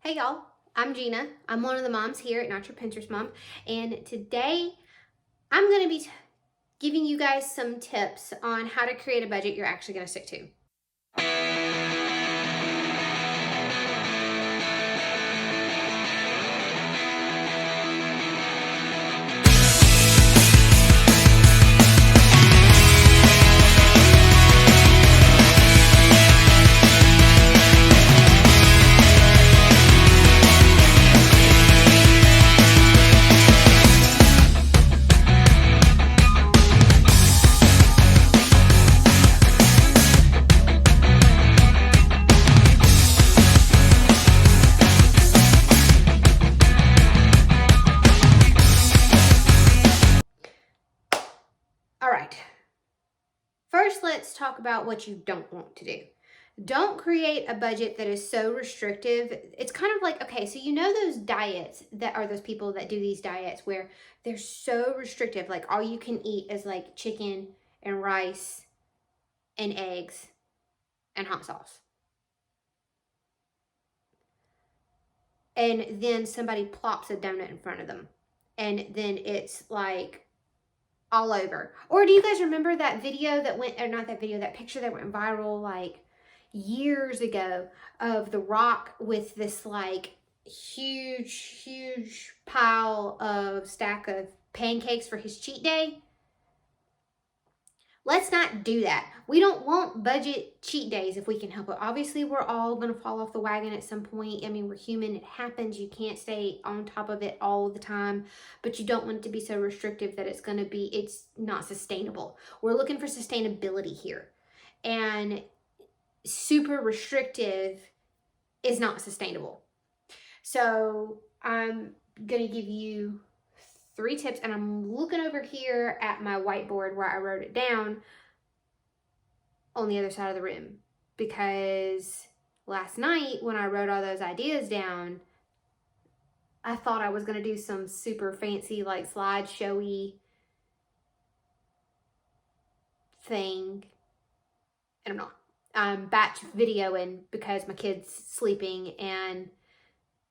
Hey y'all, I'm Gina. I'm one of the moms here at Not Your Pinterest Mom, and today I'm going to be giving you guys some tips on how to create a budget you're actually going to stick to. All right. First, let's talk about what you don't want to do. Don't create a budget that is so restrictive. It's kind of like, okay, so you know those diets that are those people that do these diets where they're so restrictive, like all you can eat is like chicken and rice and eggs and hot sauce. And then somebody plops a donut in front of them. And then it's like all over. Or do you guys remember that video that went, or not that video, that picture that went viral like years ago of The Rock with this like huge pile of stack of pancakes for his cheat day? Let's not do that. We don't want budget cheat days if we can help it. Obviously, we're all going to fall off the wagon at some point. I mean, we're human. It happens. You can't stay on top of it all the time, but you don't want it to be so restrictive that it's not sustainable. We're looking for sustainability here. And super restrictive is not sustainable. So I'm going to give you 3 tips, and I'm looking over here at my whiteboard where I wrote it down on the other side of the room, because last night when I wrote all those ideas down, I thought I was going to do some super fancy like slideshowy thing, and I'm not. I'm batch videoing because my kid's sleeping and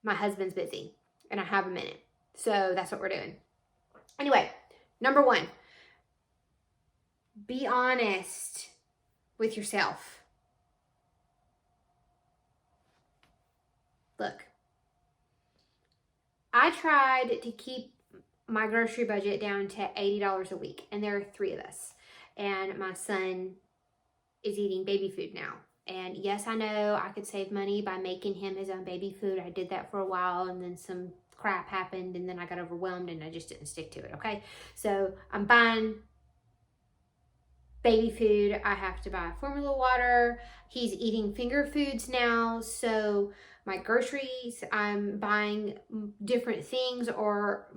my husband's busy and I have a minute, so that's what we're doing. Anyway, number 1, be honest with yourself. Look, I tried to keep my grocery budget down to $80 a week, and there are 3 of us, and my son is eating baby food now. And yes, I know I could save money by making him his own baby food. I did that for a while, and then some crap happened, and then I got overwhelmed and I just didn't stick to it. Okay, so I'm buying baby food. I have to buy formula water. He's eating finger foods now, so my groceries, I'm buying different things or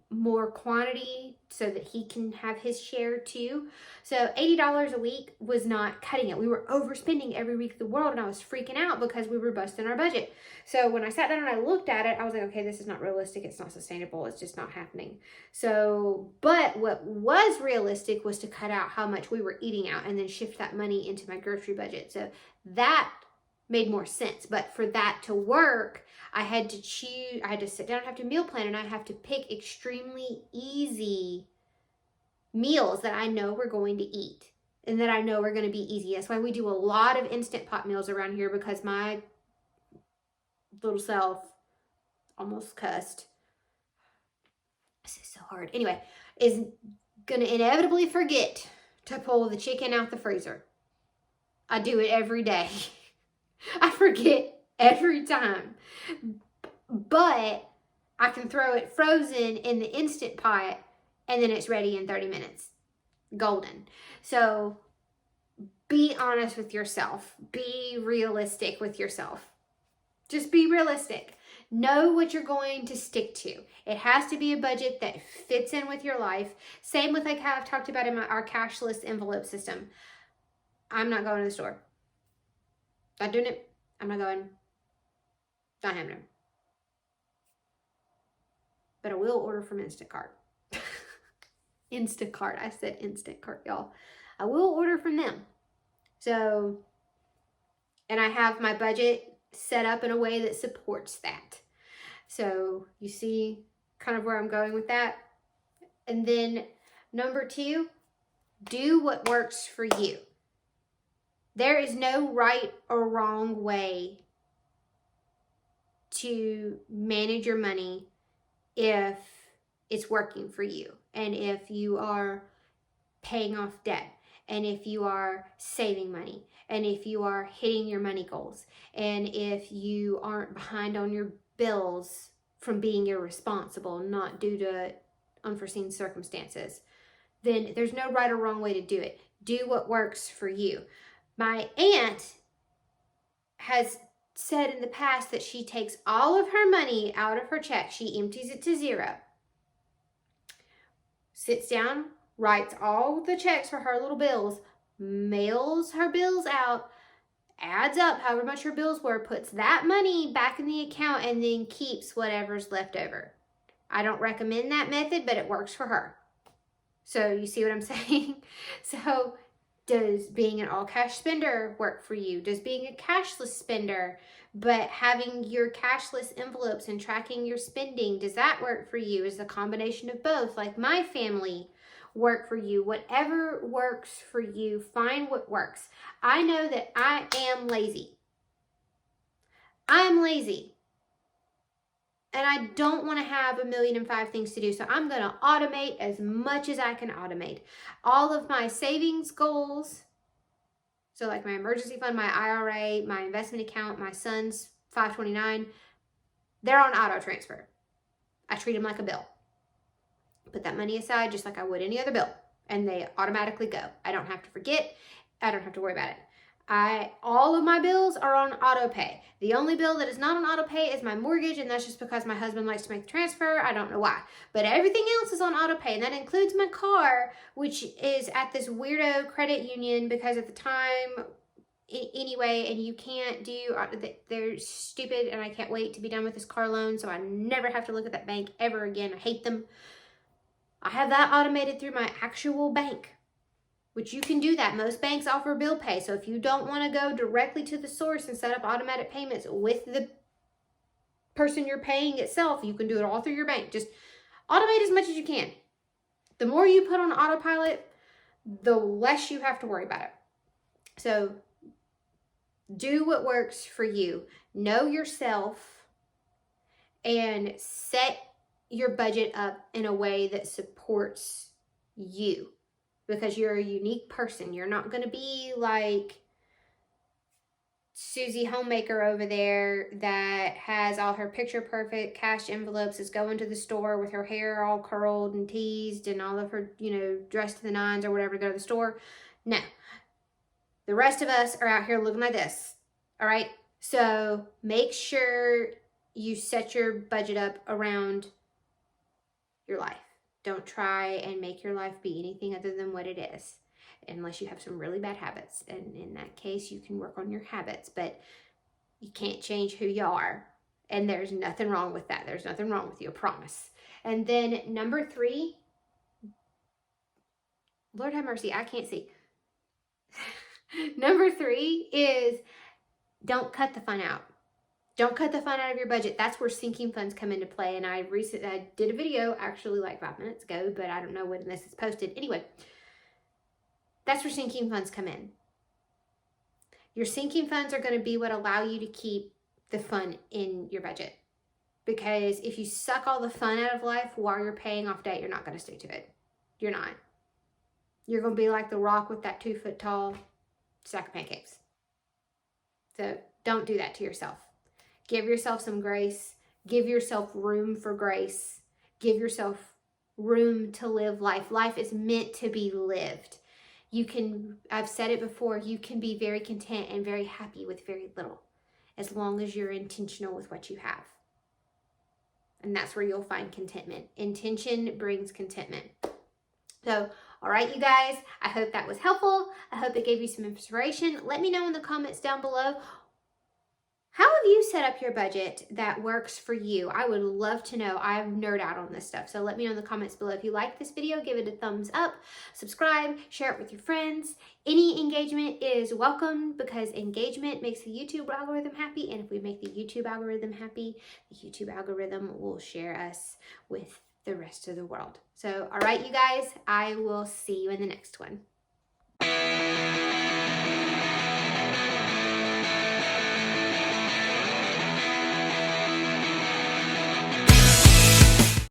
more quantity so that he can have his share too. So $80 a week was not cutting it. We were overspending every week of the world, and I was freaking out because we were busting our budget. So when I sat down and I looked at it, I was like, okay, this is not realistic. It's not sustainable. It's just not happening. So, but what was realistic was to cut out how much we were eating out and then shift that money into my grocery budget. So that made more sense. But for that to work, I had to sit down and have to meal plan, and I have to pick extremely easy meals that I know we're going to eat and that I know are going to be easy. That's why we do a lot of Instant Pot meals around here, because my little self almost cussed. This is so hard. Anyway, is going to inevitably forget to pull the chicken out the freezer. I do it every day. I forget every time. But I can throw it frozen in the Instant Pot, and then it's ready in 30 minutes. Golden. So be honest with yourself. Be realistic with yourself. Just be realistic. Know what you're going to stick to. It has to be a budget that fits in with your life. Same with like how I've talked about in our cashless envelope system. I'm not going to the store. Not doing it. I'm not going. Not happening. But I will order from Instacart. Instacart. I said Instacart, y'all. I will order from them. So, and I have my budget set up in a way that supports that. So you see kind of where I'm going with that. And then number 2, do what works for you. There is no right or wrong way to manage your money if it's working for you, and if you are paying off debt, and if you are saving money, and if you are hitting your money goals, and if you aren't behind on your bills from being irresponsible, not due to unforeseen circumstances, then there's no right or wrong way to do it. Do what works for you. My aunt has said in the past that she takes all of her money out of her check. She empties it to zero. Sits down, writes all the checks for her little bills, mails her bills out, adds up however much her bills were, puts that money back in the account, and then keeps whatever's left over. I don't recommend that method, but it works for her. So you see what I'm saying? So does being an all cash spender work for you? Does being a cashless spender, but having your cashless envelopes and tracking your spending, does that work for you? Is a combination of both, like my family, work for you? Whatever works for you, find what works. I know that I am lazy. I am lazy. And I don't want to have 1,000,005 things to do. So I'm going to automate as much as I can automate. All of my savings goals, so like my emergency fund, my IRA, my investment account, my son's 529, they're on auto transfer. I treat them like a bill. Put that money aside just like I would any other bill, and they automatically go. I don't have to forget. I don't have to worry about it. All of my bills are on auto pay. The only bill that is not on auto pay is my mortgage, and that's just because my husband likes to make the transfer. I don't know why. But everything else is on auto pay, and that includes my car, which is at this weirdo credit union because at the time, anyway, and you can't do, they're stupid, and I can't wait to be done with this car loan, so I never have to look at that bank ever again. I hate them. I have that automated through my actual bank, which you can do that. Most banks offer bill pay. So if you don't want to go directly to the source and set up automatic payments with the person you're paying itself, you can do it all through your bank. Just automate as much as you can. The more you put on autopilot, the less you have to worry about it. So do what works for you. Know yourself and set your budget up in a way that supports you. Because you're a unique person. You're not going to be like Susie Homemaker over there that has all her picture perfect cash envelopes, is going to the store with her hair all curled and teased and all of her, dressed to the nines or whatever to go to the store. No. The rest of us are out here looking like this. All right? So make sure you set your budget up around your life. Don't try and make your life be anything other than what it is, unless you have some really bad habits. And in that case, you can work on your habits, but you can't change who you are. And there's nothing wrong with that. There's nothing wrong with you, I promise. And then number 3, Lord have mercy, I can't see. Number 3 is don't cut the fun out. Don't cut the fun out of your budget. That's where sinking funds come into play. And I did a video actually like 5 minutes ago, but I don't know when this is posted. Anyway, that's where sinking funds come in. Your sinking funds are going to be what allow you to keep the fun in your budget. Because if you suck all the fun out of life while you're paying off debt, you're not going to stick to it. You're not. You're going to be like The Rock with that 2-foot tall stack of pancakes. So don't do that to yourself. Give yourself some grace. Give yourself room for grace. Give yourself room to live life. Life is meant to be lived. I've said it before, you can be very content and very happy with very little, as long as you're intentional with what you have. And that's where you'll find contentment. Intention brings contentment. So, all right, you guys, I hope that was helpful. I hope it gave you some inspiration. Let me know in the comments down below How have you set up your budget that works for you? I would love to know. I nerd out on this stuff. So let me know in the comments below. If you like this video, give it a thumbs up, subscribe, share it with your friends. Any engagement is welcome because engagement makes the YouTube algorithm happy. And if we make the YouTube algorithm happy, the YouTube algorithm will share us with the rest of the world. So, all right, you guys, I will see you in the next one.